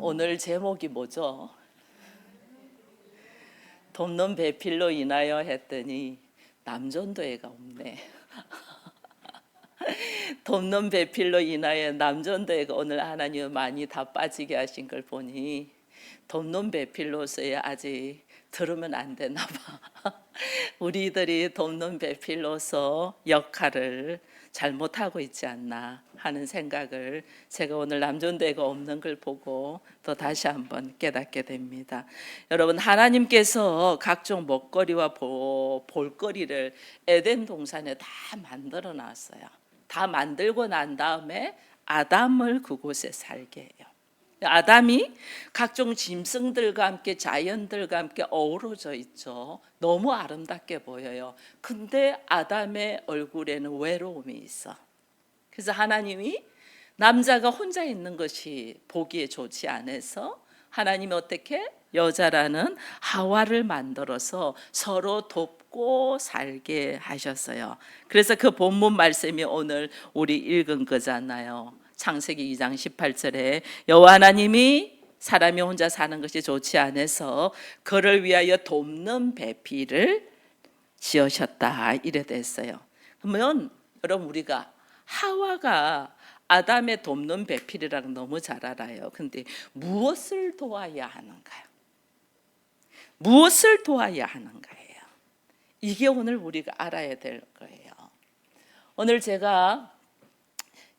오늘 제목이 뭐죠? 돕는 배필로 인하여 했더니 남전도회가 없네. 돕는 배필로 인하여 남전도회가 오늘 하나님 많이 다 빠지게 하신 걸 보니 돕는 배필로서야 아직 들으면 안 되나 봐. 우리들이 돕는 배필로서 역할을 잘못하고 있지 않나 하는 생각을 제가 오늘 남존대가 없는 걸 보고 또 다시 한번 깨닫게 됩니다. 여러분, 하나님께서 각종 먹거리와 볼거리를 에덴 동산에 다 만들어 놨어요. 다 만들고 난 다음에 아담을 그곳에 살게 해요. 아담이 각종 짐승들과 함께 자연들과 함께 어우러져 있죠. 너무 아름답게 보여요. 근데 아담의 얼굴에는 외로움이 있어. 그래서 하나님이 남자가 혼자 있는 것이 보기에 좋지 않아서 하나님이 어떻게 여자라는 하와를 만들어서 서로 돕고 살게 하셨어요. 그래서 그 본문 말씀이 오늘 우리 읽은 거잖아요. 창세기 2장 18절에 여호와 하나님이 사람이 혼자 사는 것이 좋지 않아서 그를 위하여 돕는 배필을 지으셨다 이래 됐어요. 그러면 여러분, 우리가 하와가 아담의 돕는 배필이라고 너무 잘 알아요. 근데 무엇을 도와야 하는가요? 무엇을 도와야 하는가예요. 이게 오늘 우리가 알아야 될 거예요. 오늘 제가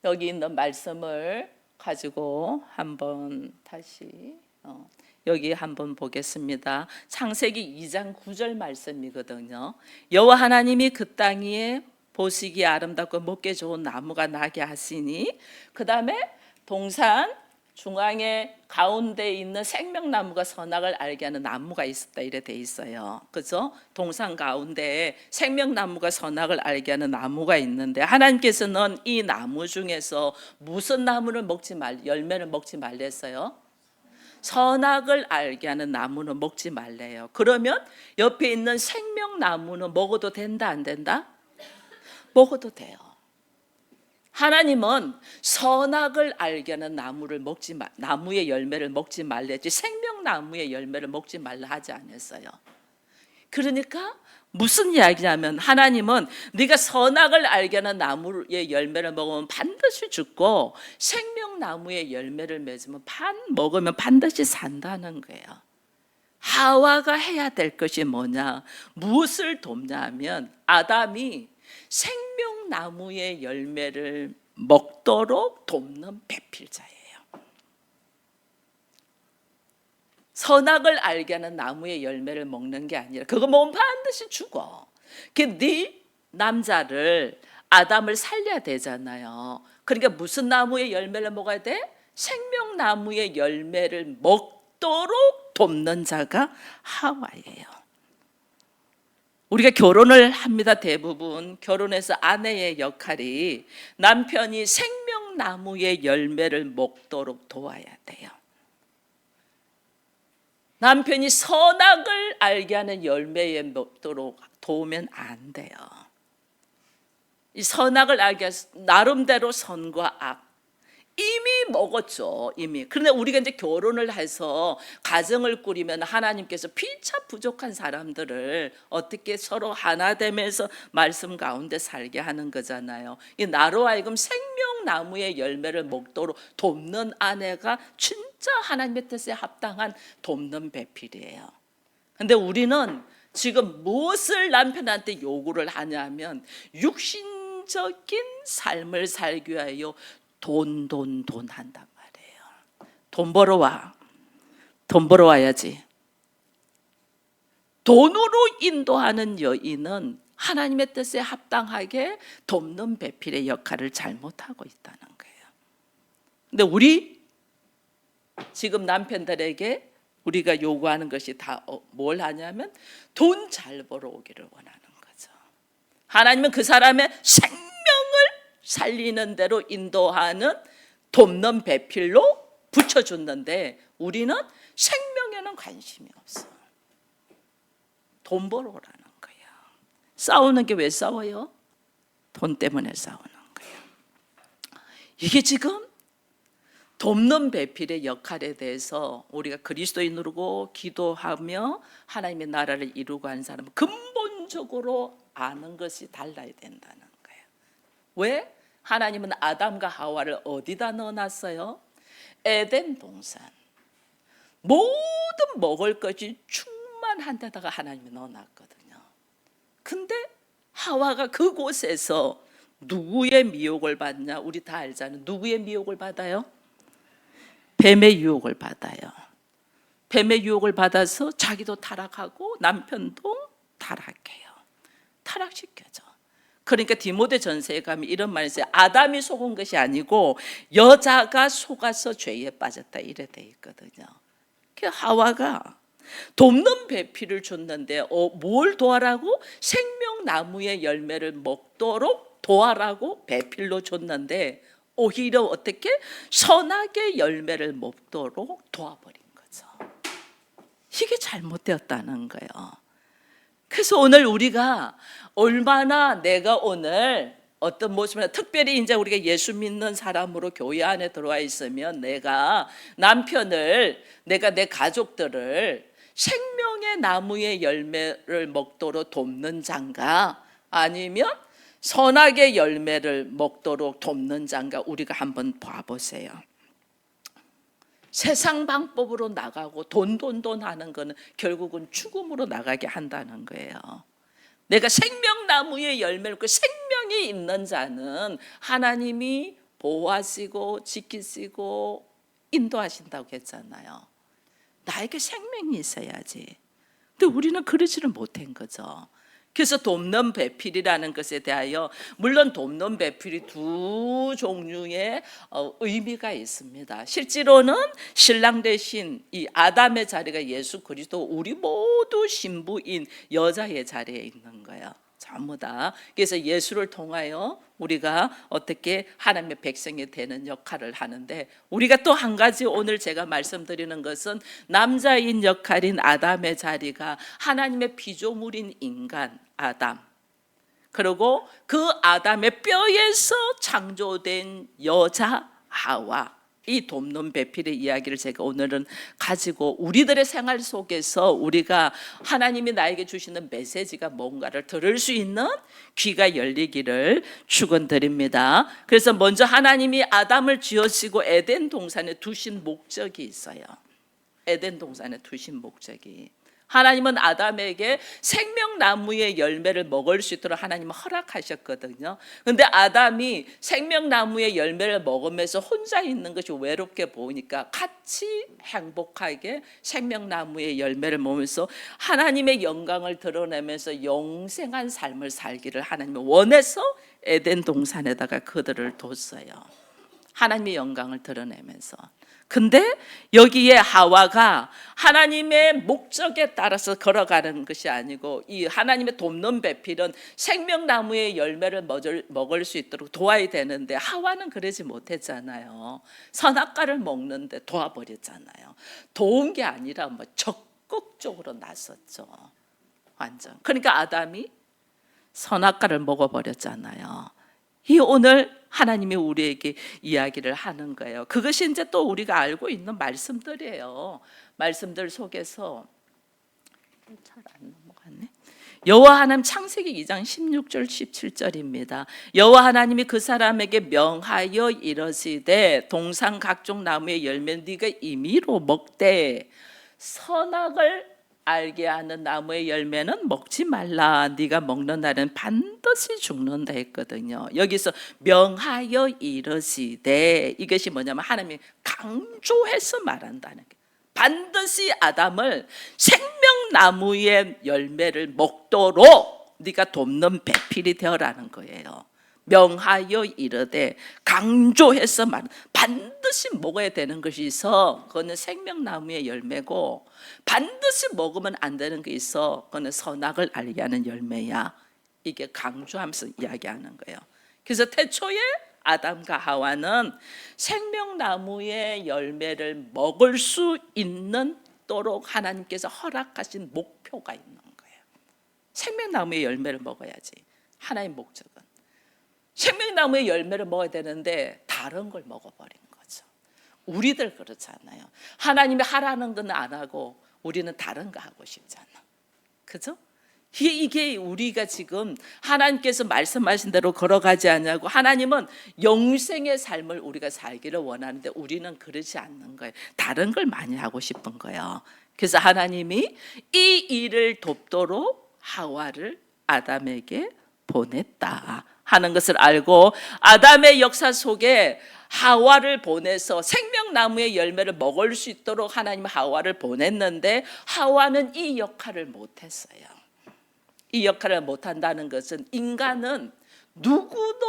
여기 있는 말씀을 가지고 한번 다시 여기 한번 보겠습니다. 창세기 2장 9절 말씀이거든요. 여호와 하나님이 그 땅 위에 보시기에 아름답고 먹기 좋은 나무가 나게 하시니, 그 다음에 동산 중앙에 가운데 있는 생명나무가 선악을 알게 하는 나무가 있었다 이래 돼 있어요. 그죠? 동산 가운데에 생명나무가 선악을 알게 하는 나무가 있는데 하나님께서는 이 나무 중에서 무슨 나무를 열매를 먹지 말랬어요? 선악을 알게 하는 나무는 먹지 말래요. 그러면 옆에 있는 생명나무는 먹어도 된다 안 된다? 먹어도 돼요. 하나님은 선악을 알게 하는 나무의 열매를 먹지 말랬지 생명나무의 열매를 먹지 말라 하지 않았어요. 그러니까 무슨 이야기냐면 하나님은 네가 선악을 알게 하는 나무의 열매를 먹으면 반드시 죽고 생명나무의 열매를 먹으면 반드시 산다는 거예요. 하와가 해야 될 것이 뭐냐? 무엇을 돕냐 하면 아담이 생명나무의 열매를 먹도록 돕는 배필자예요. 선악을 알게 하는 나무의 열매를 먹는 게 아니라 그거 먹으면 반드시 죽어. 네 남자를 아담을 살려야 되잖아요. 그러니까 무슨 나무의 열매를 먹어야 돼? 생명나무의 열매를 먹도록 돕는 자가 하와예요. 우리가 결혼을 합니다. 대부분 결혼해서 아내의 역할이 남편이 생명나무의 열매를 먹도록 도와야 돼요. 남편이 선악을 알게 하는 열매에 먹도록 도우면 안 돼요. 이 선악을 알게 해서 나름대로 선과 악 이미 먹었죠. 이미. 그런데 우리가 이제 결혼을 해서 가정을 꾸리면 하나님께서 피차 부족한 사람들을 어떻게 서로 하나 되면서 말씀 가운데 살게 하는 거잖아요. 이 나로 하여금 생명나무의 열매를 먹도록 돕는 아내가 진짜 하나님의 뜻에 합당한 돕는 배필이에요. 근데 우리는 지금 무엇을 남편한테 요구를 하냐면 육신적인 삶을 살기 위하여 돈 한단 말이에요. 돈 벌어와. 돈 벌어와야지. 돈으로 인도하는 여인은 하나님의 뜻에 합당하게 돕는 배필의 역할을 잘못하고 있다는 거예요. 근데 우리 지금 남편들에게 우리가 요구하는 것이 다 뭘 하냐면 돈 잘 벌어오기를 원하는 거죠. 하나님은 그 사람의 생명을 살리는 대로 인도하는 돕는 배필로 붙여줬는데 우리는 생명에는 관심이 없어. 돈 벌어오라는 거예요. 싸우는 게 왜 싸워요? 돈 때문에 싸우는 거예요. 이게 지금 돕는 배필의 역할에 대해서 우리가 그리스도인으로 기도하며 하나님의 나라를 이루고 하는 사람은 근본적으로 아는 것이 달라야 된다는 거예요. 왜? 하나님은 아담과 하와를 어디다 넣어놨어요? 에덴 동산. 모든 먹을 것이 충만한 데다가 하나님이 넣어놨거든요. 근데 하와가 그곳에서 누구의 미혹을 받냐? 우리 다 알잖아요. 누구의 미혹을 받아요? 뱀의 유혹을 받아요. 뱀의 유혹을 받아서 자기도 타락하고 남편도 타락해요. 타락시켜져. 그러니까 디모데 전서에 가면 이런 말이 있어요. 아담이 속은 것이 아니고 여자가 속아서 죄에 빠졌다 이래 돼 있거든요. 그 하와가 돕는 배필을 줬는데 뭘 도와라고? 생명나무의 열매를 먹도록 도와라고 배필로 줬는데 오히려 어떻게? 선악의 열매를 먹도록 도와버린 거죠. 이게 잘못되었다는 거예요. 그래서 오늘 우리가 얼마나 내가 오늘 어떤 모습이나 특별히 이제 우리가 예수 믿는 사람으로 교회 안에 들어와 있으면 내가 남편을, 내가 내 가족들을 생명의 나무의 열매를 먹도록 돕는 자인가 아니면 선악의 열매를 먹도록 돕는 자인가 우리가 한번 봐보세요. 세상 방법으로 나가고 돈 하는 거는 결국은 죽음으로 나가게 한다는 거예요. 내가 생명나무의 열매를 그 생명이 있는 자는 하나님이 보호하시고 지키시고 인도하신다고 했잖아요. 나에게 생명이 있어야지. 근데 우리는 그러지를 못한 거죠. 그래서 돕는 배필이라는 것에 대하여 물론 돕는 배필이 두 종류의 의미가 있습니다. 실제로는 신랑 대신 이 아담의 자리가 예수 그리스도 우리 모두 신부인 여자의 자리에 있는 거예요. 전부 다. 그래서 예수를 통하여 우리가 어떻게 하나님의 백성이 되는 역할을 하는데 우리가 또 한 가지 오늘 제가 말씀드리는 것은 남자인 역할인 아담의 자리가 하나님의 피조물인 인간 아담 그리고 그 아담의 뼈에서 창조된 여자 하와 이 돕는 배필의 이야기를 제가 오늘은 가지고 우리들의 생활 속에서 우리가 하나님이 나에게 주시는 메시지가 뭔가를 들을 수 있는 귀가 열리기를 축원드립니다. 그래서 먼저 하나님이 아담을 지으시고 에덴 동산에 두신 목적이 있어요. 에덴 동산에 두신 목적이 하나님은 아담에게 생명나무의 열매를 먹을 수 있도록 하나님은 허락하셨거든요. 그런데 아담이 생명나무의 열매를 먹으면서 혼자 있는 것이 외롭게 보이니까 같이 행복하게 생명나무의 열매를 먹으면서 하나님의 영광을 드러내면서 영생한 삶을 살기를 하나님은 원해서 에덴 동산에다가 그들을 뒀어요. 하나님의 영광을 드러내면서. 근데 여기에 하와가 하나님의 목적에 따라서 걸어가는 것이 아니고 이 하나님의 돕는 배필은 생명나무의 열매를 먹을 수 있도록 도와야 되는데 하와는 그러지 못했잖아요. 선악과를 먹는데 도와버렸잖아요. 도운 게 아니라 뭐 적극적으로 나섰죠. 완전. 그러니까 아담이 선악과를 먹어버렸잖아요. 이 오늘 하나님이 우리에게 이야기를 하는 거예요. 그것이 이제 또 우리가 알고 있는 말씀들이에요. 말씀들 속에서 잘 안 넘어갔네. 여호와 하나님 창세기 2장 16절 17절입니다. 여호와 하나님이 그 사람에게 명하여 이르시되 동산 각종 나무의 열매는 네가 임의로 먹되 선악을 알게 하는 나무의 열매는 먹지 말라. 네가 먹는 날은 반드시 죽는다 했거든요. 여기서 명하여 이르시되 이것이 뭐냐면 하나님이 강조해서 말한다는 게 반드시 아담을 생명나무의 열매를 먹도록 네가 돕는 배필이 되어라는 거예요. 명하여 이르되 강조해서 말 반드시 먹어야 되는 것이 있어. 그거는 생명나무의 열매고 반드시 먹으면 안 되는 게 있어. 그거는 선악을 알게 하는 열매야. 이게 강조하면서 이야기하는 거예요. 그래서 태초에 아담과 하와는 생명나무의 열매를 먹을 수 있도록 하나님께서 허락하신 목표가 있는 거예요. 생명나무의 열매를 먹어야지. 하나의 목적은 생명나무의 열매를 먹어야 되는데 다른 걸 먹어버린 거죠. 우리들 그렇잖아요. 하나님이 하라는 건 안 하고 우리는 다른 거 하고 싶잖아. 그죠? 이게 우리가 지금 하나님께서 말씀하신 대로 걸어가지 않냐고. 하나님은 영생의 삶을 우리가 살기를 원하는데 우리는 그렇지 않는 거예요. 다른 걸 많이 하고 싶은 거예요. 그래서 하나님이 이 일을 돕도록 하와를 아담에게 보냈다 하는 것을 알고, 아담의 역사 속에 하와를 보내서 생명나무의 열매를 먹을 수 있도록 하나님 하와를 보냈는데, 하와는 이 역할을 못했어요. 이 역할을 못한다는 것은 인간은 누구도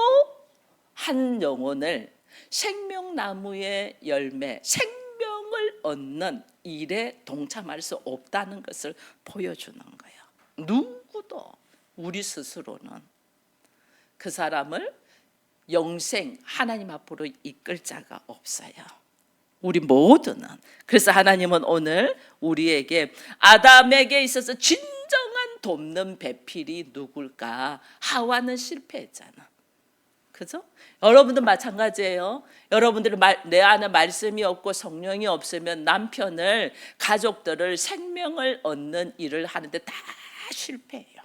한 영혼을 생명나무의 열매, 생명을 얻는 일에 동참할 수 없다는 것을 보여주는 거예요. 누구도 우리 스스로는 그 사람을 영생 하나님 앞으로 이끌 자가 없어요. 우리 모두는. 그래서 하나님은 오늘 우리에게 아담에게 있어서 진정한 돕는 배필이 누굴까? 하와는 실패했잖아. 그죠? 여러분도 마찬가지예요. 여러분들이 내 안에 말씀이 없고 성령이 없으면 남편을, 가족들을 생명을 얻는 일을 하는데 다 실패해요.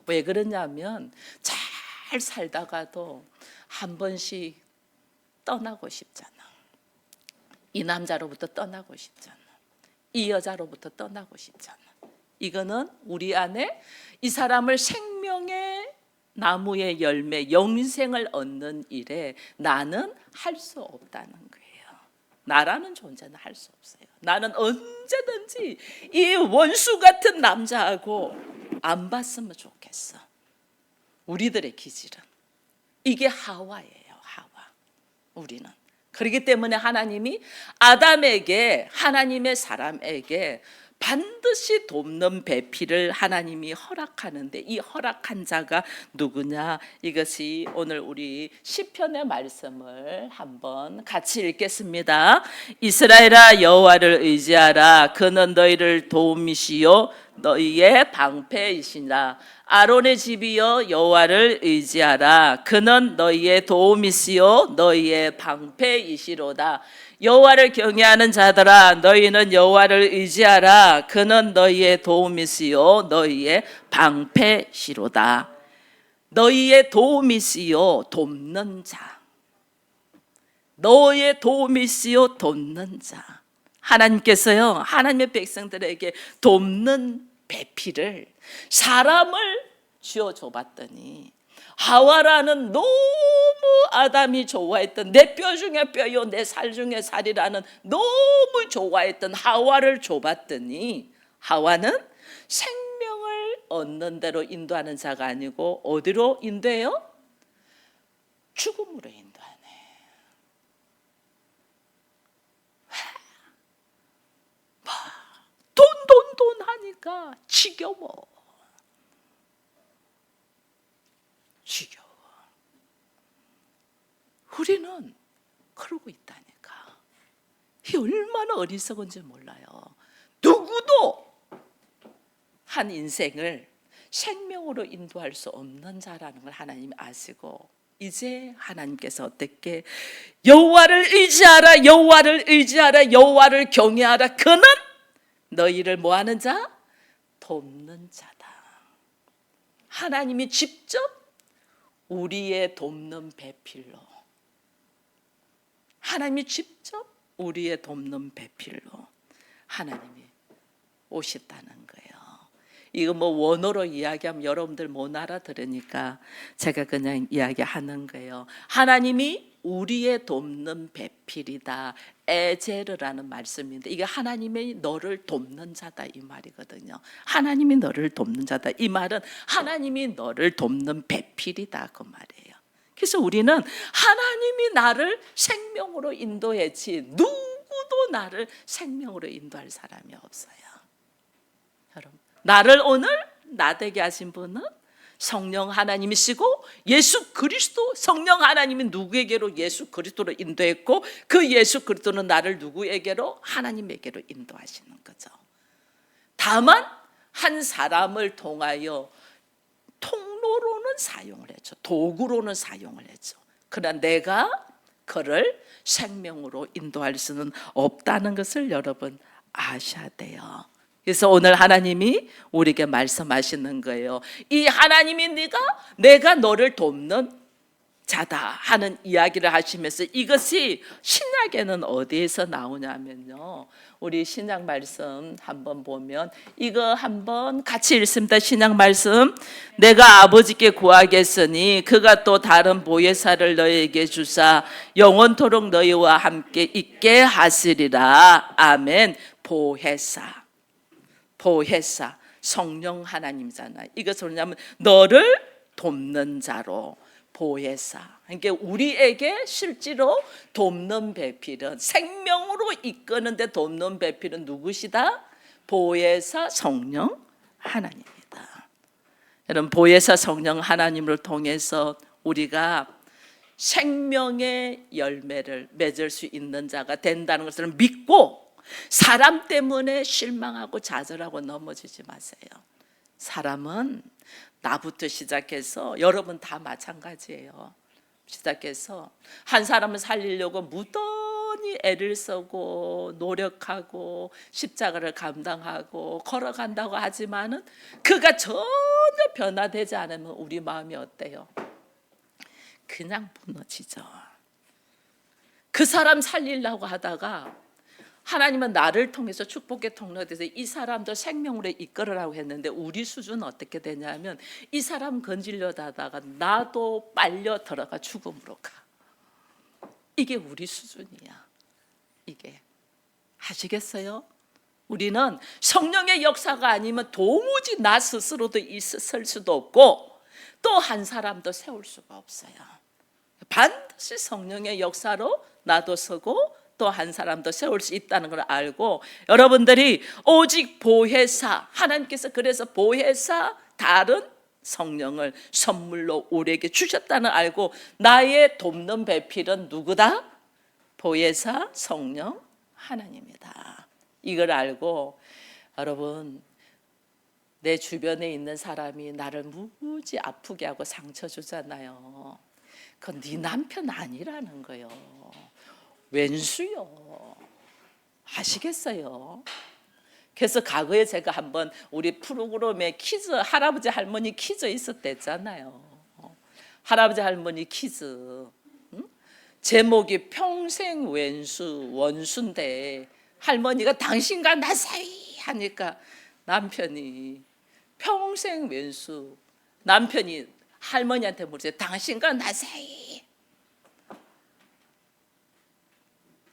왜 그러냐면 잘 살다가도 한 번씩 떠나고 싶잖아. 이 남자로부터 떠나고 싶잖아. 이 여자로부터 떠나고 싶잖아. 이거는 우리 안에 이 사람을 생명의 나무의 열매, 영생을 얻는 일에 나는 할 수 없다는 거예요. 나라는 존재는 할 수 없어요. 나는 언제든지 이 원수 같은 남자하고 안 봤으면 좋겠어. 우리들의 기질은 이게 하와예요. 하와. 우리는 그렇기 때문에 하나님이 아담에게, 하나님의 사람에게 반드시 돕는 배필을 하나님이 허락하는데, 이 허락한 자가 누구냐? 이것이 오늘 우리 시편의 말씀을 한번 같이 읽겠습니다. 이스라엘아, 여호와를 의지하라. 그는 너희를 도움이시요 너희의 방패이시라. 아론의 집이여, 여호와를 의지하라. 그는 너희의 도움이시요 너희의 방패이시로다. 여호와를 경외하는 자들아, 너희는 여호와를 의지하라. 그는 너희의 도움이시요 너희의 방패시로다. 너희의 도움이시요 돕는 자, 너희의 도움이시요 돕는 자. 하나님께서요, 하나님의 백성들에게 돕는 배필을, 사람을 쥐어줘 봤더니 하와라는 너무 아담이 좋아했던, 내 뼈 중에 뼈요 내 살 중에 살이라는 너무 좋아했던 하와를 줘봤더니, 하와는 생명을 얻는 대로 인도하는 자가 아니고 어디로 인도해요? 죽음으로 인도하네. 돈 하니까 지겨워. 우리는 그러고 있다니까. 이 얼마나 어리석은지 몰라요. 누구도 한 인생을 생명으로 인도할 수 없는 자라는 걸 하나님이 아시고, 이제 하나님께서 어떻게, 여호와를 의지하라, 여호와를 의지하라, 여호와를 경외하라. 그는 너희를 뭐하는 자? 돕는 자다. 하나님이 직접 우리의 돕는 배필로, 하나님이 직접 우리의 돕는 배필로 하나님이 오셨다는 거예요. 이거 뭐 원어로 이야기하면 여러분들 못 알아들으니까 제가 그냥 이야기하는 거예요. 하나님이 우리의 돕는 배필이다. 에제르라는 말씀인데, 이게 하나님이 너를 돕는 자다 이 말이거든요. 하나님이 너를 돕는 자다. 이 말은 하나님이 너를 돕는 배필이다 그 말이에요. 그래서 우리는 하나님이 나를 생명으로 인도했지 누구도 나를 생명으로 인도할 사람이 없어요. 여러분, 나를 오늘 나되게 하신 분은 성령 하나님이시고, 예수 그리스도, 성령 하나님이 누구에게로? 예수 그리스도로 인도했고, 그 예수 그리스도는 나를 누구에게로? 하나님에게로 인도하시는 거죠. 다만 한 사람을 통하여 통로로는 사용을 했죠. 도구로는 사용을 했죠. 그러나 내가 그를 생명으로 인도할 수는 없다는 것을 여러분 아셔야 돼요. 그래서 오늘 하나님이 우리에게 말씀하시는 거예요. 이 하나님이 내가 너를 돕는 자다 하는 이야기를 하시면서 이것이 신약에는 어디에서 나오냐면요, 우리 신약 말씀 한번 보면 이거 한번 같이 읽습니다. 신약 말씀, 내가 아버지께 구하겠으니 그가 또 다른 보혜사를 너희에게 주사 영원토록 너희와 함께 있게 하시리라. 아멘. 보혜사 성령 하나님이잖아요. 이것은 뭐냐면 너를 돕는 자로, 보혜사. 그러니까 우리에게 실제로 돕는 배필은, 생명으로 이끄는데 돕는 배필은 누구시다? 보혜사 성령 하나님입니다. 여러분, 보혜사 성령 하나님을 통해서 우리가 생명의 열매를 맺을 수 있는 자가 된다는 것을 믿고, 사람 때문에 실망하고 좌절하고 넘어지지 마세요. 사람은 나부터 시작해서 여러분 다 마찬가지예요. 시작해서 한 사람을 살리려고 무던히 애를 쓰고 노력하고 십자가를 감당하고 걸어간다고 하지만은 그가 전혀 변화되지 않으면 우리 마음이 어때요? 그냥 무너지죠. 그 사람 살리려고 하다가 하나님은 나를 통해서 축복의 통로가 돼서 이 사람도 생명으로 이끌으라고 했는데 우리 수준은 어떻게 되냐면 이 사람 건지려다 하다가 나도 빨려 들어가 죽음으로 가. 이게 우리 수준이야. 이게 아시겠어요? 우리는 성령의 역사가 아니면 도무지 나 스스로도 설 수도 없고 또 한 사람도 세울 수가 없어요. 반드시 성령의 역사로 나도 서고 또 한 사람도 세울 수 있다는 걸 알고, 여러분들이 오직 보혜사, 하나님께서 그래서 보혜사 다른 성령을 선물로 우리에게 주셨다는 알고, 나의 돕는 배필은 누구다? 보혜사 성령 하나님이다. 이걸 알고, 여러분, 내 주변에 있는 사람이 나를 무지 아프게 하고 상처 주잖아요. 그건 네 남편 아니라는 거예요. 왼수요. 아시겠어요? 그래서 과거에 제가 한번 우리 프로그램에 퀴즈, 할아버지 할머니 퀴즈 있었댔잖아요. 할아버지 할머니 퀴즈. 제목이 평생 왼수 원수인데 할머니가 당신과 나 사이 하니까 남편이 평생 왼수, 남편이 할머니한테 물었어요. 당신과 나 사이,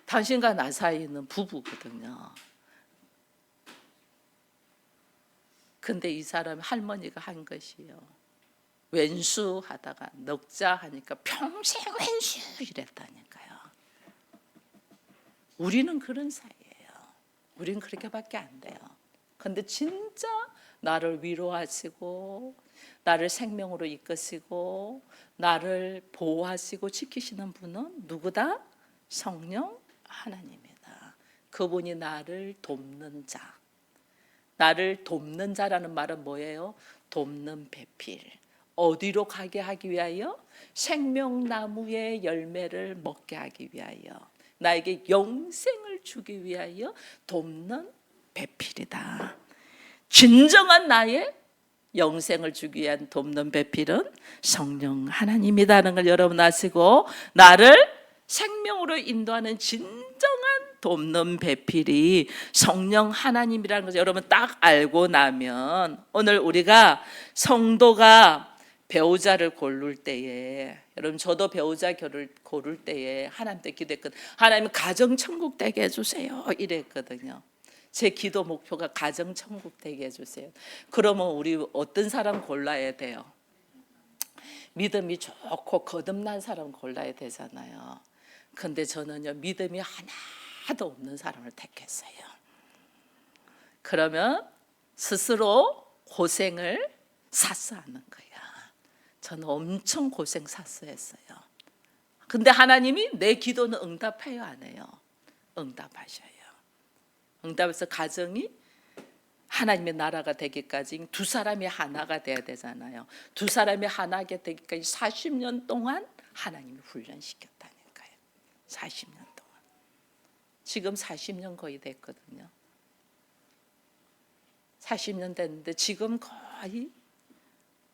당신과 나 사이는 부부거든요. 근데 이 사람 할머니가 한 것이요, 왼수 하다가 넉자 하니까 평생 왼수 이랬다니까요. 우리는 그런 사이예요. 우리는 그렇게밖에 안 돼요. 근데 진짜 나를 위로하시고 나를 생명으로 이끄시고 나를 보호하시고 지키시는 분은 누구다? 성령 하나님이다. 그분이 나를 돕는 자. 나를 돕는 자라는 말은 뭐예요? 돕는 배필. 어디로 가게 하기 위하여? 생명나무의 열매를 먹게 하기 위하여, 나에게 영생을 주기 위하여 돕는 배필이다. 진정한 나의 영생을 주기 위한 돕는 배필은 성령 하나님이라는 걸 여러분 아시고, 나를 생명으로 인도하는 진정한 돕는 배필이 성령 하나님이라는 것을 여러분 딱 알고 나면, 오늘 우리가 성도가 배우자를 고를 때에, 여러분 저도 배우자 고를 때에 하나님께 기도했거든요. 하나님 가정천국 되게 해주세요 이랬거든요. 제 기도 목표가 가정천국 되게 해주세요. 그러면 우리 어떤 사람 골라야 돼요? 믿음이 좋고 거듭난 사람 골라야 되잖아요. 근데 저는요, 믿음이 하나도 없는 사람을 택했어요. 그러면 스스로 고생을 사스하는 거야. 저는 엄청 고생 사스했어요. 근데 하나님이 내 기도는 응답해요, 안 해요? 응답하셔요. 응답해서 가정이 하나님의 나라가 되기까지 두 사람이 하나가 돼야 되잖아요. 두 사람이 하나가 되기까지 40년 동안 하나님이 훈련시켰다니까요. 40년 동안. 지금 40년 거의 됐거든요. 40년 됐는데 지금 거의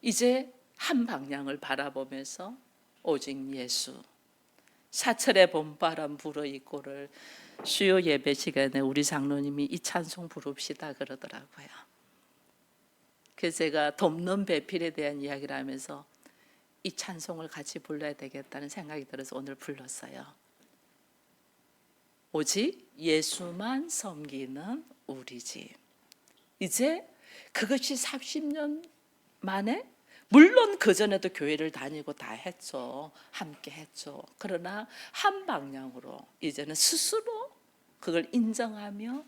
이제 한 방향을 바라보면서 오직 예수, 사철의 봄바람 불어있고를 수요 예배 시간에 우리 장로님이 이 찬송 부릅시다 그러더라고요. 그래서 제가 돕는 배필에 대한 이야기를 하면서 이 찬송을 같이 불러야 되겠다는 생각이 들어서 오늘 불렀어요. 오직 예수만 섬기는 우리 집. 이제 그것이 30년 만에, 물론 그전에도 교회를 다니고 다 했죠. 함께 했죠. 그러나 한 방향으로 이제는 스스로 그걸 인정하며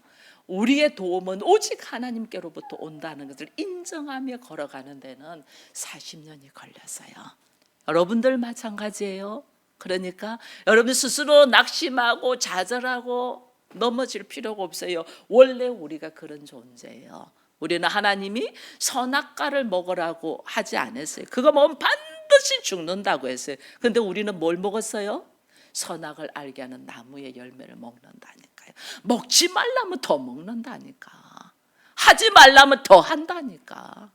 우리의 도움은 오직 하나님께로부터 온다는 것을 인정하며 걸어가는 데는 40년이 걸렸어요. 여러분들 마찬가지예요. 그러니까 여러분 스스로 낙심하고 좌절하고 넘어질 필요가 없어요. 원래 우리가 그런 존재예요. 우리는 하나님이 선악과를 먹으라고 하지 않았어요. 그거 먹으면 반드시 죽는다고 했어요. 그런데 우리는 뭘 먹었어요? 선악을 알게 하는 나무의 열매를 먹는다니까요. 먹지 말라면 더 먹는다니까. 하지 말라면 더 한다니까.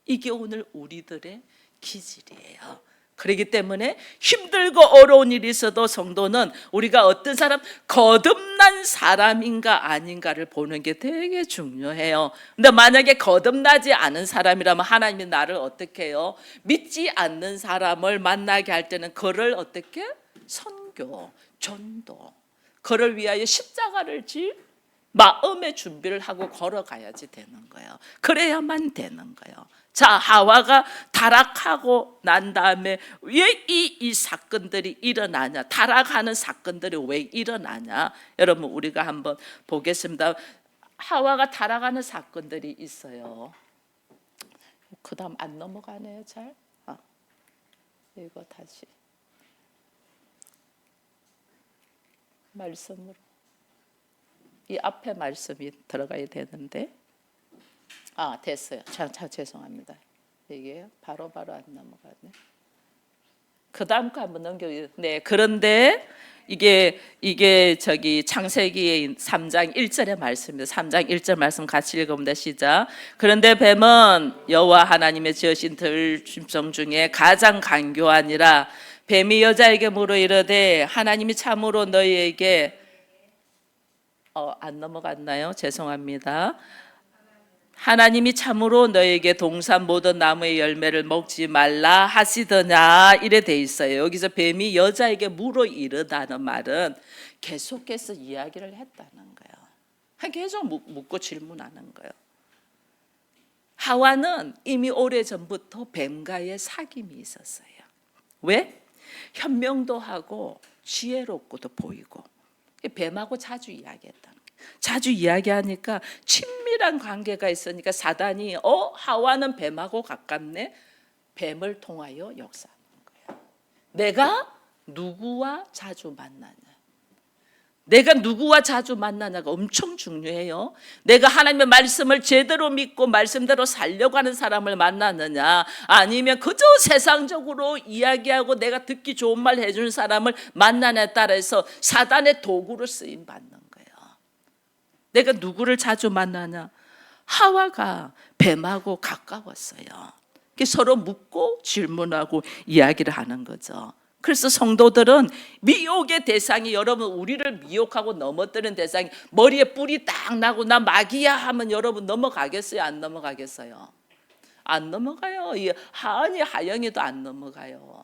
이게 오늘 우리들의 기질이에요. 그렇기 때문에 힘들고 어려운 일이 있어도 성도는 우리가 어떤 사람, 거듭난 사람인가 아닌가를 보는 게 되게 중요해요. 근데 만약에 거듭나지 않은 사람이라면 하나님이 나를 어떻게 해요? 믿지 않는 사람을 만나게 할 때는 그를 어떻게? 선교, 전도, 그를 위하여 십자가를 질 마음의 준비를 하고 걸어가야지 되는 거예요. 그래야만 되는 거예요. 자, 하와가 타락하고 난 다음에 왜 이 사건들이 일어나냐? 타락하는 사건들이 왜 일어나냐? 여러분 우리가 한번 보겠습니다. 하와가 타락하는 사건들이 있어요. 그 다음 안 넘어가네요. 잘. 이거 다시 말씀으로 이 앞에 말씀이 들어가야 되는데 됐어요. 죄송합니다. 이게 바로바로 안 넘어가네. 그 다음 거 한번 넘겨요. 네, 그런데 이게 저기 창세기 3장 1절의 말씀입니다. 3장 1절 말씀 같이 읽어봅니다. 시작. 그런데 뱀은 여호와 하나님의 지으신 들짐승 중에 가장 간교하니라. 뱀이 여자에게 물어 이르되 하나님이 참으로 너희에게 안 넘어갔나요? 죄송합니다. 하나님이 참으로 너에게 동산 모든 나무의 열매를 먹지 말라 하시더냐 이래 돼 있어요. 여기서 뱀이 여자에게 물어 이르다는 말은 계속해서 이야기를 했다는 거예요. 계속 묻고 질문하는 거예요. 하와는 이미 오래전부터 뱀과의 사귐이 있었어요. 왜? 현명도 하고 지혜롭고도 보이고 뱀하고 자주 이야기했다는 거예요. 자주 이야기하니까 친밀한 관계가 있으니까 사단이 하와는 뱀하고 가깝네. 뱀을 통하여 역사하는 거예요. 내가 누구와 자주 만나냐, 내가 누구와 자주 만나냐가 엄청 중요해요. 내가 하나님의 말씀을 제대로 믿고 말씀대로 살려고 하는 사람을 만나느냐, 아니면 그저 세상적으로 이야기하고 내가 듣기 좋은 말 해주는 사람을 만나냐에 따라서 사단의 도구로 쓰임 받는 거예요. 내가 누구를 자주 만나냐? 하와가 뱀하고 가까웠어요. 서로 묻고 질문하고 이야기를 하는 거죠. 그래서 성도들은 미혹의 대상이, 여러분 우리를 미혹하고 넘어뜨리는 대상이 머리에 뿔이 딱 나고 나 마귀야 하면 여러분 넘어가겠어요? 안 넘어가겠어요? 안 넘어가요. 하은이 하영이도 안 넘어가요.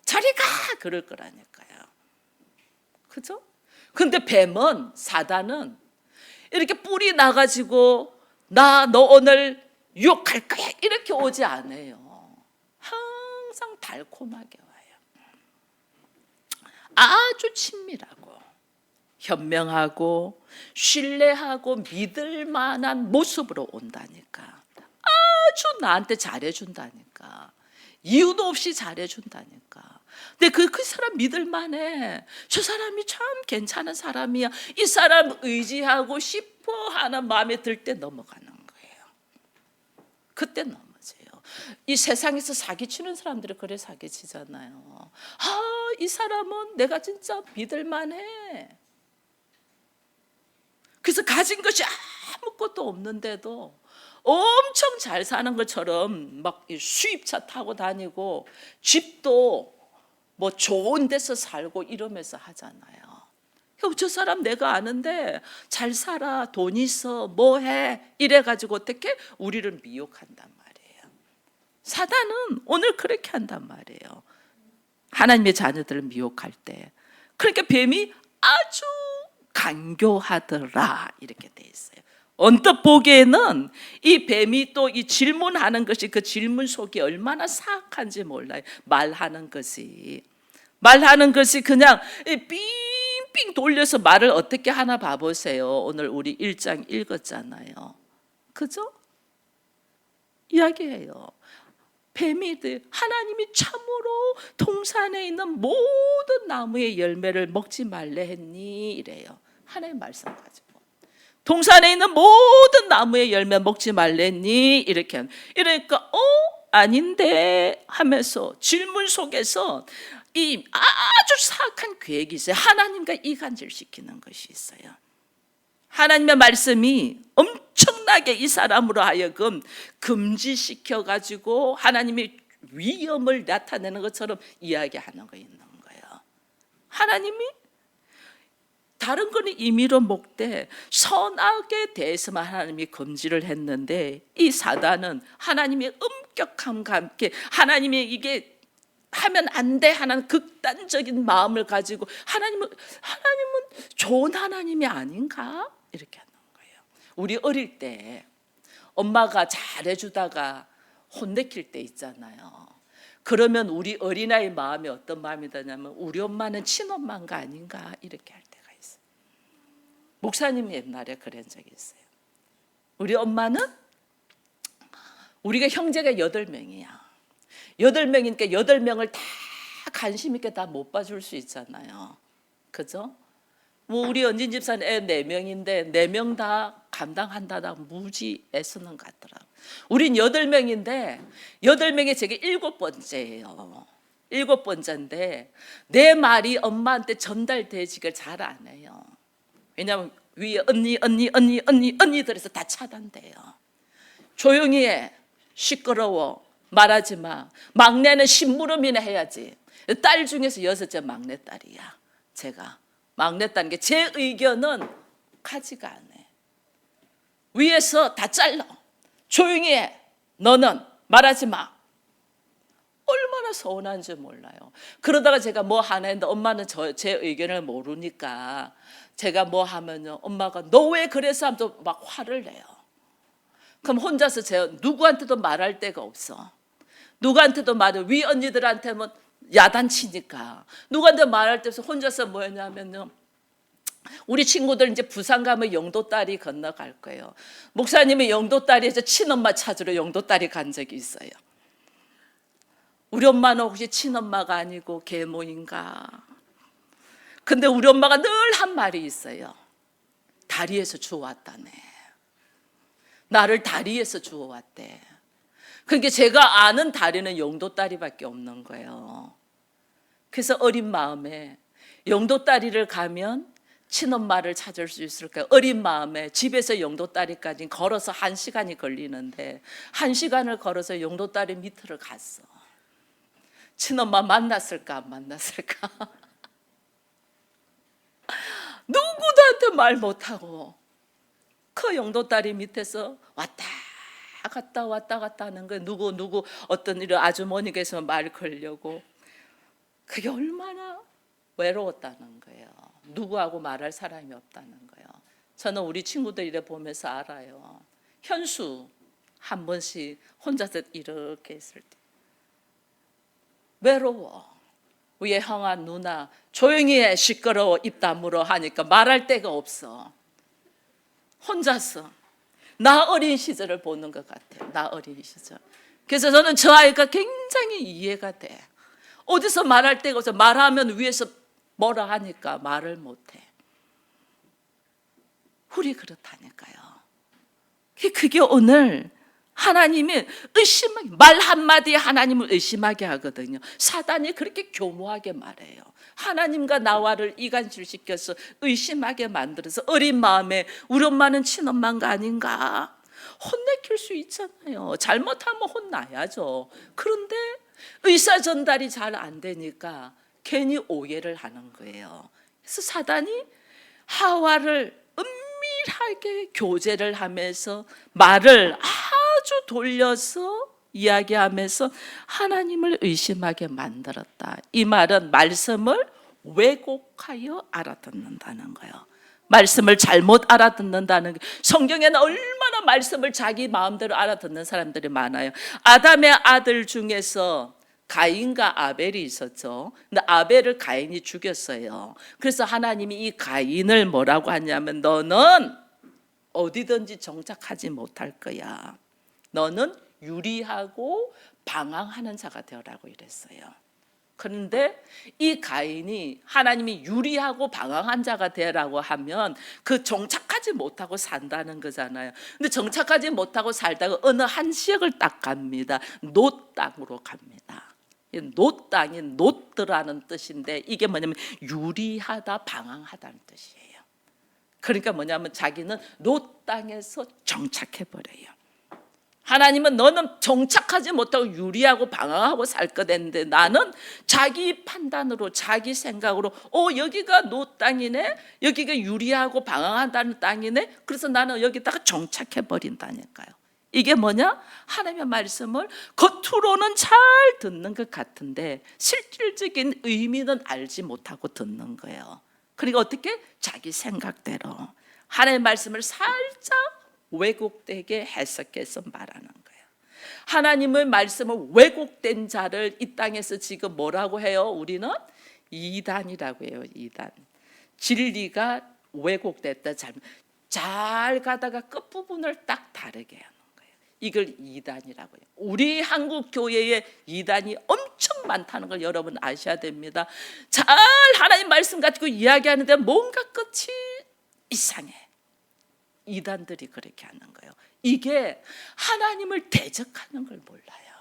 저리 가 그럴 거라니까요. 그죠? 근데 뱀은, 사단은 이렇게 뿔이 나가지고 너 오늘 유혹할 거야 이렇게 오지 않아요. 항상 달콤하게 와요. 아주 친밀하고 현명하고 신뢰하고 믿을 만한 모습으로 온다니까. 아주 나한테 잘해준다니까. 이유도 없이 잘해준다니까. 근데 그 사람 믿을 만해. 저 사람이 참 괜찮은 사람이야. 이 사람 의지하고 싶어 하는 마음에 들 때 넘어가는 거예요. 그때 넘어져요. 이 세상에서 사기치는 사람들이 그래 사기치잖아요. 이 사람은 내가 진짜 믿을만해. 그래서 가진 것이 아무것도 없는데도 엄청 잘 사는 것처럼 막 수입차 타고 다니고 집도 뭐 좋은 데서 살고 이러면서 하잖아요. 저 사람 내가 아는데 잘 살아, 돈 있어, 뭐 해 이래가지고 어떻게 우리를 미혹한단 말이에요. 사단은 오늘 그렇게 한단 말이에요. 하나님의 자녀들을 미혹할 때. 그러니까 뱀이 아주 간교하더라 이렇게 돼 있어요. 언뜻 보기에는 이 뱀이 또 이 질문하는 것이 그 질문 속이 얼마나 사악한지 몰라요. 말하는 것이 그냥 빙빙 돌려서 말을 어떻게 하나 봐보세요. 오늘 우리 1장 읽었잖아요. 그죠? 이야기해요. 뱀이 하나님이 참으로 동산에 있는 모든 나무의 열매를 먹지 말래 했니? 이래요. 하나님 말씀 가지고. 동산에 있는 모든 나무의 열매 먹지 말랬니? 이렇게. 이러니까 아닌데 하면서 질문 속에서 이 아주 사악한 계획이 있어요. 하나님과 이간질 시키는 것이 있어요. 하나님의 말씀이 엄청나게 이 사람으로 하여금 금지시켜 가지고 하나님의 위엄을 나타내는 것처럼 이야기하는 거 있는 거예요. 하나님이 다른 거는 임의로 먹되 선악에 대해서만 하나님이 금지를 했는데 이 사단은 하나님의 엄격함과 함께 하나님의 이게 하면 안 돼 하는 극단적인 마음을 가지고 하나님은 좋은 하나님이 아닌가? 이렇게 하는 거예요. 우리 어릴 때 엄마가 잘해주다가 혼내킬 때 있잖아요. 그러면 우리 어린아이 마음이 어떤 마음이 드냐면 우리 엄마는 친엄마인가 아닌가 이렇게 할 때가 있어요. 목사님이 옛날에 그런 적이 있어요. 우리 엄마는 우리가 형제가 8명이야. 8명이니까 8명을 다 관심 있게 다 못 봐줄 수 있잖아요. 그죠? 뭐 우리 언진 집사는 애 4명인데 4명 다 감당한다다 무지 애쓰는 것 같더라고. 우린 8명인데 8명이 제게 7번째예요. 7번째인데 내 말이 엄마한테 전달되지를 잘 안 해요. 왜냐하면 위에 언니들에서 다 차단돼요. 조용히 해. 시끄러워. 말하지 마. 막내는 심부름이나 해야지. 딸 중에서 6째 막내딸이야. 제가 막내딸인 게 제 의견은 가지가 않아. 위에서 다 잘라. 조용히 해. 너는 말하지 마. 얼마나 서운한지 몰라요. 그러다가 제가 뭐 하나 했는데 엄마는 제 의견을 모르니까 제가 뭐 하면요 엄마가 너 왜 그래서 하면 막 화를 내요. 그럼 혼자서 제가 누구한테도 말할 데가 없어. 누구한테도 말해. 위 언니들한테는 야단치니까 누구한테 말할 때서 혼자서 뭐 했냐면요 우리 친구들 이제 부산 가면 영도딸이 건너갈 거예요. 목사님이 영도딸이에서 친엄마 찾으러 영도딸이 간 적이 있어요. 우리 엄마는 혹시 친엄마가 아니고 계모인가? 근데 우리 엄마가 늘 한 말이 있어요. 다리에서 주워왔다네. 나를 다리에서 주워왔대. 그러니까 제가 아는 다리는 영도다리밖에 없는 거예요. 그래서 어린 마음에 영도다리를 가면 친엄마를 찾을 수 있을까요? 어린 마음에 집에서 영도다리까지 걸어서 1시간이 걸리는데 1시간을 걸어서 영도다리 밑으로 갔어. 친엄마 만났을까 안 만났을까? 누구도한테 말 못하고 그 영도다리 밑에서 왔다 갔다 하는 거예요. 누구 어떤 이런 아주머니께서 말 걸려고. 그게 얼마나 외로웠다는 거예요. 누구하고 말할 사람이 없다는 거예요. 저는 우리 친구들 이래 보면서 알아요. 현수 한 번씩 혼자서 이렇게 있을 때 외로워. 위에 형아 누나 조용히 해 시끄러워 입 다물어 하니까 말할 데가 없어. 혼자서 나 어린 시절을 보는 것 같아요. 나 어린 시절. 그래서 저는 저 아이가 굉장히 이해가 돼. 어디서 말할 데가 없어. 말하면 위에서 뭐라 하니까 말을 못해. 우리 그렇다니까요. 그게 오늘 하나님이 의심하게, 말 한마디에 하나님을 의심하게 하거든요. 사단이 그렇게 교모하게 말해요. 하나님과 나와를 이간질시켜서 의심하게 만들어서 어린 마음에 우리 엄마는 친엄마가 아닌가 혼내킬 수 있잖아요. 잘못하면 혼나야죠. 그런데 의사 전달이 잘 안 되니까 괜히 오해를 하는 거예요. 그래서 사단이 하와를 은밀하게 교제를 하면서 말을 아주 돌려서 이야기하면서 하나님을 의심하게 만들었다. 이 말은 말씀을 왜곡하여 알아듣는다는 거예요. 말씀을 잘못 알아듣는다는 게, 성경에는 얼마나 말씀을 자기 마음대로 알아듣는 사람들이 많아요. 아담의 아들 중에서 가인과 아벨이 있었죠. 근데 아벨을 가인이 죽였어요. 그래서 하나님이 이 가인을 뭐라고 하냐면 너는 어디든지 정착하지 못할 거야. 너는 유리하고 방황하는 자가 되어라고 이랬어요. 그런데 이 가인이 하나님이 유리하고 방황한 자가 되라고 하면 그 정착하지 못하고 산다는 거잖아요. 근데 정착하지 못하고 살다가 어느 한 지역을 딱 갑니다. 놋 땅으로 갑니다. 놋 땅이 놋더라는 뜻인데 이게 뭐냐면 유리하다, 방황하다는 뜻이에요. 그러니까 뭐냐면 자기는 놋 땅에서 정착해 버려요. 하나님은 너는 정착하지 못하고 유리하고 방황하고 살 것 했는데 나는 자기 판단으로 자기 생각으로 여기가 놋 땅이네, 여기가 유리하고 방황한다는 땅이네, 그래서 나는 여기다가 정착해 버린다니까요. 이게 뭐냐? 하나님의 말씀을 겉으로는 잘 듣는 것 같은데 실질적인 의미는 알지 못하고 듣는 거예요. 그러니까 어떻게? 자기 생각대로 하나님의 말씀을 살짝 왜곡되게 해석해서 말하는 거예요. 하나님의 말씀을 왜곡된 자를 이 땅에서 지금 뭐라고 해요? 우리는 이단이라고 해요. 이단. 진리가 왜곡됐다, 잘 가다가 끝부분을 딱 다르게 하는 거예요. 이걸 이단이라고 해요. 우리 한국 교회에 이단이 엄청 많다는 걸 여러분 아셔야 됩니다. 잘 하나님 말씀 가지고 이야기하는데 뭔가 끝이 이상해. 이단들이 그렇게 하는 거예요. 이게 하나님을 대적하는 걸 몰라요.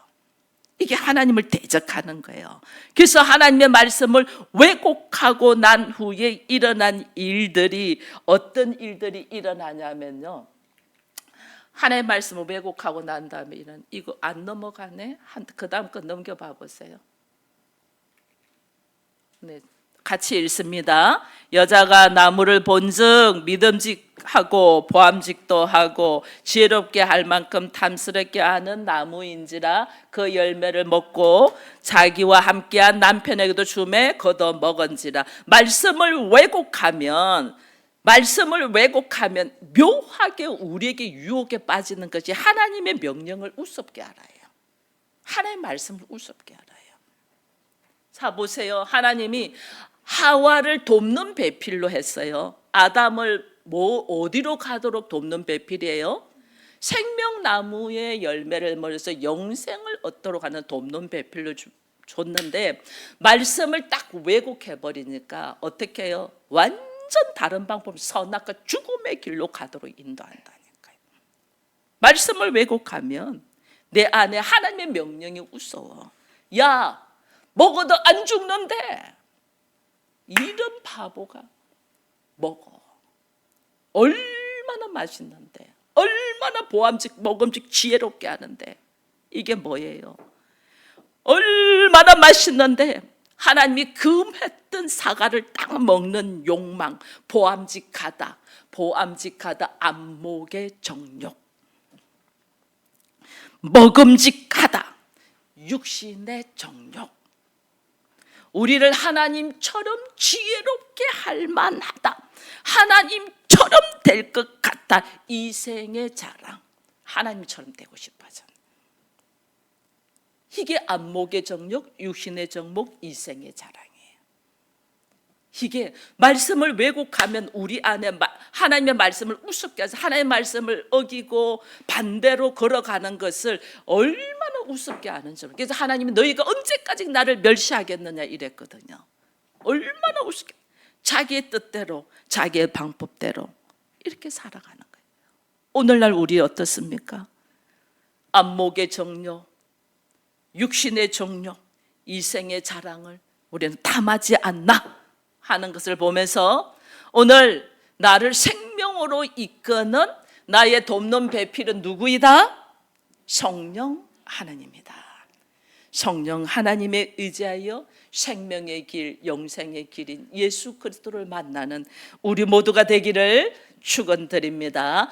이게 하나님을 대적하는 거예요. 그래서 하나님의 말씀을 왜곡하고 난 후에 일어난 일들이 어떤 일들이 일어나냐면요. 하나님의 말씀을 왜곡하고 난 다음에 이거 안 넘어가네? 그 다음 거 넘겨봐 보세요. 네. 같이 읽습니다. 여자가 나무를 본즉 믿음직하고 보암직도 하고 지혜롭게 할 만큼 탐스럽게 하는 나무인지라 그 열매를 먹고 자기와 함께한 남편에게도 주매 거둬 먹은지라. 말씀을 왜곡하면 묘하게 우리에게 유혹에 빠지는 것이 하나님의 명령을 우습게 알아요. 하나님의 말씀을 우습게 알아요. 자 보세요. 하나님이 하와를 돕는 배필로 했어요. 아담을 어디로 가도록 돕는 배필이에요? 생명나무의 열매를 먹어서 영생을 얻도록 하는 돕는 배필로 줬는데 말씀을 딱 왜곡해버리니까 어떻게 해요? 완전 다른 방법, 선악과 죽음의 길로 가도록 인도한다니까요. 말씀을 왜곡하면 내 안에 하나님의 명령이 우스워. 야, 먹어도 안 죽는데 이런 바보가 먹어. 얼마나 맛있는데, 얼마나 먹음직 지혜롭게 하는데 이게 뭐예요? 얼마나 맛있는데 하나님이 금했던 사과를 딱 먹는 욕망, 보암직하다 안목의 정욕, 먹음직하다 육신의 정욕, 우리를 하나님처럼 지혜롭게 할 만하다, 하나님처럼 될 것 같다, 이생의 자랑, 하나님처럼 되고 싶어져. 이게 안목의 정욕, 육신의 정목, 이생의 자랑이에요. 이게 말씀을 왜곡하면 우리 안에 하나님의 말씀을 우습게 해서 하나님의 말씀을 어기고 반대로 걸어가는 것을 얼마나 우습게 아는지. 그래서 하나님이 너희가 언제까지 나를 멸시하겠느냐 이랬거든요. 얼마나 우습게, 자기의 뜻대로 자기의 방법대로 이렇게 살아가는 거예요. 오늘날 우리 어떻습니까? 안목의 정욕, 육신의 정욕, 이생의 자랑을 우리는 탐하지 않나 하는 것을 보면서 오늘 나를 생명으로 이끄는 나의 돕는 배필은 누구이다? 성령 하나님이다. 성령 하나님에 의지하여 생명의 길, 영생의 길인 예수 그리스도를 만나는 우리 모두가 되기를 축원드립니다.